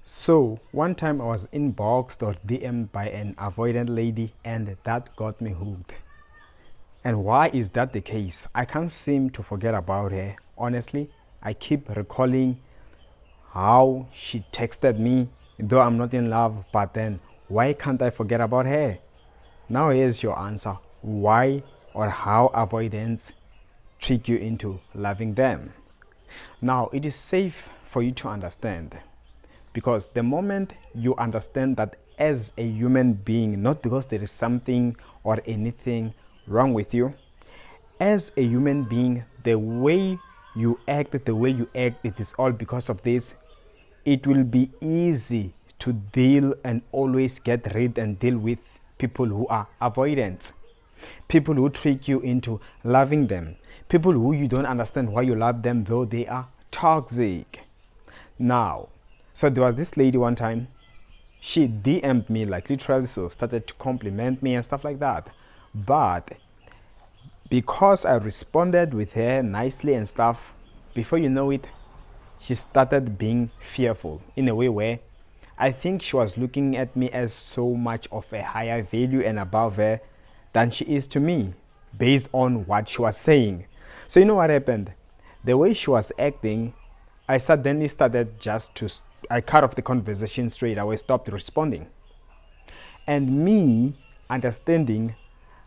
So one time I was inboxed or DM'd by an avoidant lady, and that got me hooked. And why is that the case? I can't seem to forget about her. Honestly, I keep recalling how she texted me, though I'm not in love, but then why can't I forget about her? Now here's your answer. Why or how avoidance trick you into loving them? Now it is safe for you to understand, because the moment you understand that as a human being, not because there is something or anything wrong with you, as a human being, the way you act, it is all because of this. It will be easy to deal and always get rid and deal with people who are avoidant, people who trick you into loving them, people who you don't understand why you love them, though they are toxic. Now, so there was this lady one time, she DM'd me like literally, so started to compliment me and stuff like that. But because I responded with her nicely and stuff, before you know it, she started being fearful in a way where I think she was looking at me as so much of a higher value and above her than she is to me, based on what she was saying. So you know what happened? The way she was acting, I suddenly started I cut off the conversation straight away, stopped responding. And me understanding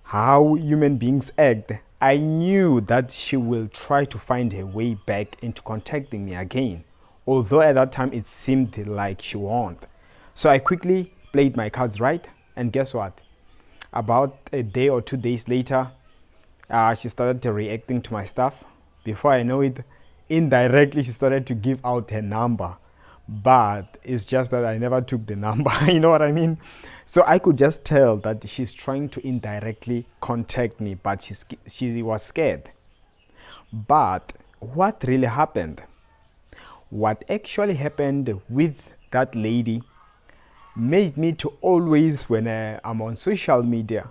how human beings act, I knew that she will try to find her way back into contacting me again, although at that time it seemed like she won't. So I quickly played my cards right, and guess what? About a day or 2 days later, she started reacting to my stuff. Before I know it, indirectly she started to give out her number, but it's just that I never took the number. You know what I mean? So I could just tell that she's trying to indirectly contact me, but she was scared. But what really happened? What actually happened with that lady made me to always, when I'm on social media,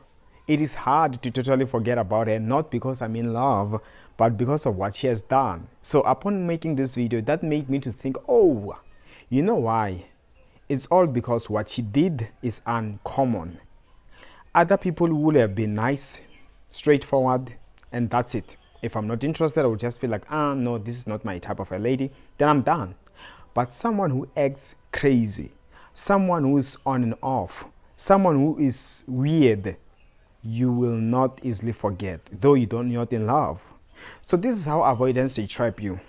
it is hard to totally forget about her, not because I'm in love, but because of what she has done. So upon making this video, that made me to think, oh, you know why? It's all because what she did is uncommon. Other people would have been nice, straightforward, and that's it. If I'm not interested, I would just feel like, no, this is not my type of a lady, then I'm done. But someone who acts crazy, someone who's on and off, someone who is weird, you will not easily forget, though you're not in love. So this is how avoidance they trap you.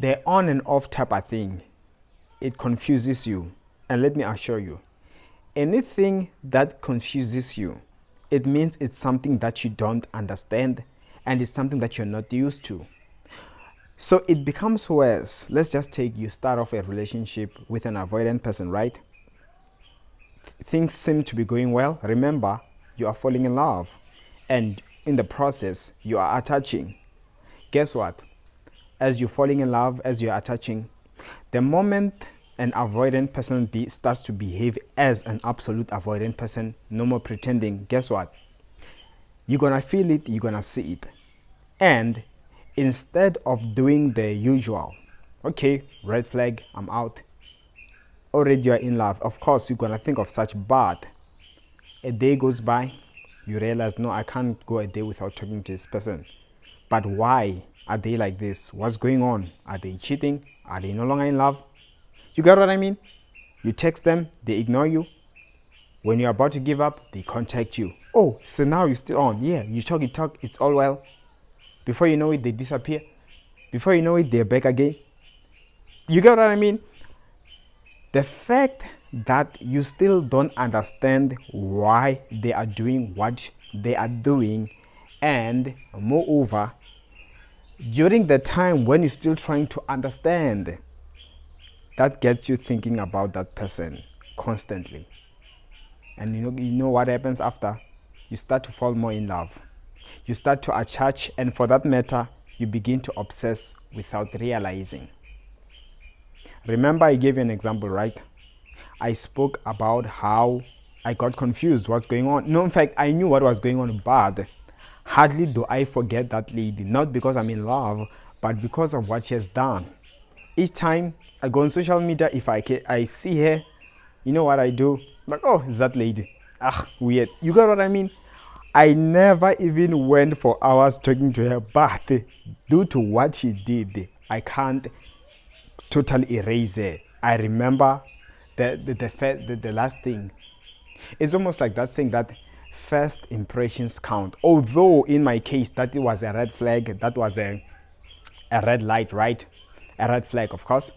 The on and off type of thing, it confuses you. And let me assure you, anything that confuses you, it means it's something that you don't understand, and it's something that you're not used to. So it becomes worse. Let's just take, you start off a relationship with an avoidant person, right? Things seem to be going well. Remember, you are falling in love, and in the process, you are attaching. Guess what? As you're falling in love, as you're attaching, the moment an avoidant person starts to behave as an absolute avoidant person, no more pretending, guess what? You're gonna feel it, you're gonna see it. And instead of doing the usual, okay, red flag, I'm out, already you're in love, of course you're gonna think of such, but a day goes by, you realize, no, I can't go a day without talking to this person. But why are they like this? What's going on? Are they cheating? Are they no longer in love? You got what I mean? You text them, they ignore you. When you're about to give up, they contact you. Oh, so now you're still on. Yeah, you talk, it's all well. Before you know it, they disappear. Before you know it, they're back again. You get what I mean? The fact that you still don't understand why they are doing what they are doing, and moreover, during the time when you're still trying to understand, that gets you thinking about that person constantly. And you know what happens after? You start to fall more in love. You start to attach, and for that matter, you begin to obsess without realizing. Remember, I gave you an example, right? I spoke about how I got confused what's going on. No, in fact, I knew what was going on, but hardly do I forget that lady, not because I'm in love, but because of what she has done. Each time I go on social media. If I see her, you know what I do? Like, oh, it's that lady. Ah, weird. You got what I mean? I never even went for hours talking to her, but due to what she did, I can't totally erase her. I remember the last thing. It's almost like that saying that first impressions count. Although in my case that it was a red flag, that was a red light, right? A red flag, of course.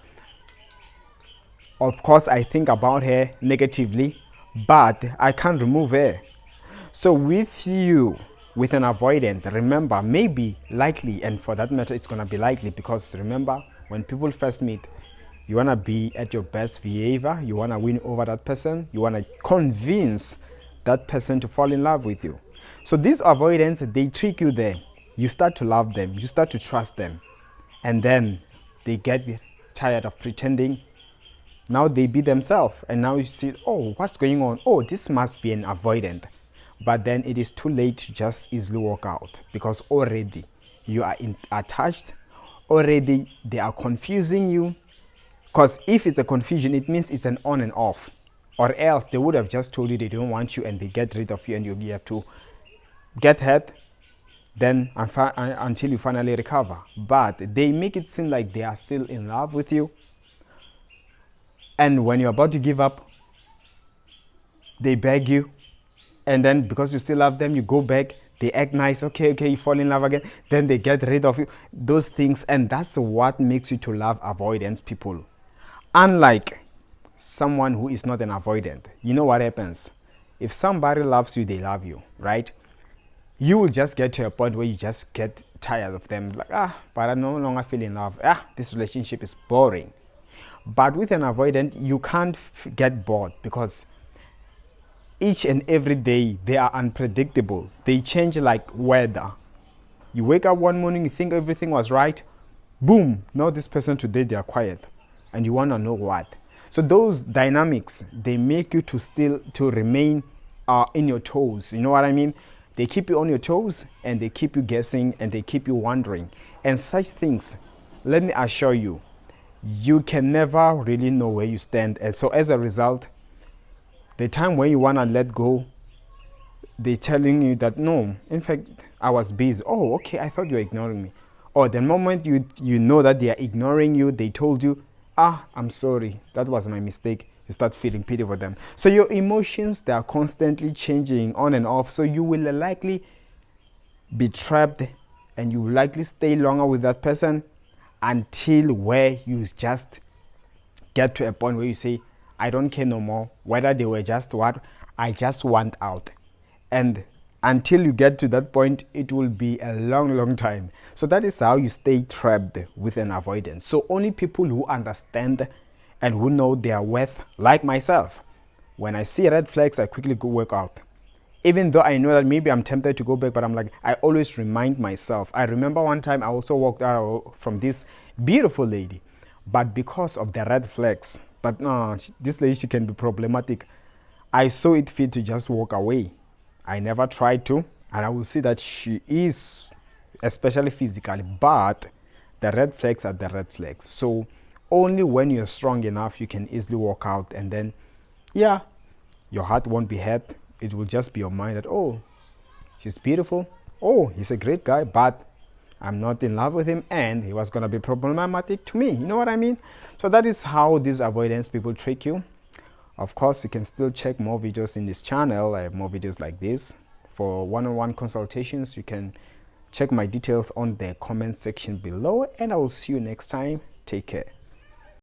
Of course, I think about her negatively, but I can't remove her. So with you, with an avoidant, remember, maybe, likely, and for that matter, it's gonna be likely because remember, when people first meet, you wanna be at your best behavior, you wanna win over that person, you wanna convince that person to fall in love with you. So these avoidants, they trick you there. You start to love them, you start to trust them, and then they get tired of pretending. Now they be themselves, and now you see, oh, what's going on? Oh, this must be an avoidant. But then it is too late to just easily walk out because already you are attached, already they are confusing you. Because if it's a confusion, it means it's an on and off. Or else they would have just told you they don't want you and they get rid of you and you have to get hurt then until you finally recover. But they make it seem like they are still in love with you. And when you're about to give up, they beg you. And then because you still love them, you go back, they act nice, okay, you fall in love again, then they get rid of you. Those things, and that's what makes you to love avoidance people. Unlike someone who is not an avoidant, you know what happens? If somebody loves you, they love you, right? You will just get to a point where you just get tired of them, like, but I no longer feel in love. This relationship is boring. But with an avoidant, you can't get bored because each and every day they are unpredictable. They change like weather. You wake up one morning, you think everything was right, boom, now this person today they are quiet, and you want to know what. So those dynamics, they make you to remain in your toes. You know what I mean? They keep you on your toes and they keep you guessing and they keep you wondering. And such things, let me assure you, you can never really know where you stand. And so as a result, the time when you want to let go, they're telling you that no, in fact, I was busy. Oh, okay, I thought you were ignoring me. Or the moment you know that they are ignoring you, they told you, I'm sorry, that was my mistake. You start feeling pity for them. So your emotions, they are constantly changing on and off. So you will likely be trapped and you will likely stay longer with that person until where you just get to a point where you say, I don't care no more, whether they were just what, I just want out. And until you get to that point, it will be a long time. So that is how you stay trapped with an avoidance. So only people who understand and who know their worth, like myself, when I see red flags, I quickly go work out. Even though I know that maybe I'm tempted to go back, but I'm like, I always remind myself. I remember one time I also walked out from this beautiful lady, but because of the red flags, but no, this lady, she can be problematic. I saw it fit to just walk away. I never tried to, and I will see that she is, especially physically, but the red flags are the red flags. So only when you're strong enough, you can easily walk out, and then, yeah, your heart won't be hurt. It will just be your mind that, oh, she's beautiful. Oh, he's a great guy, but I'm not in love with him, and he was going to be problematic to me. You know what I mean? So that is how these avoidance people trick you. Of course, you can still check more videos in this channel. I have more videos like this. For one-on-one consultations, you can check my details on the comment section below, and I will see you next time. Take care.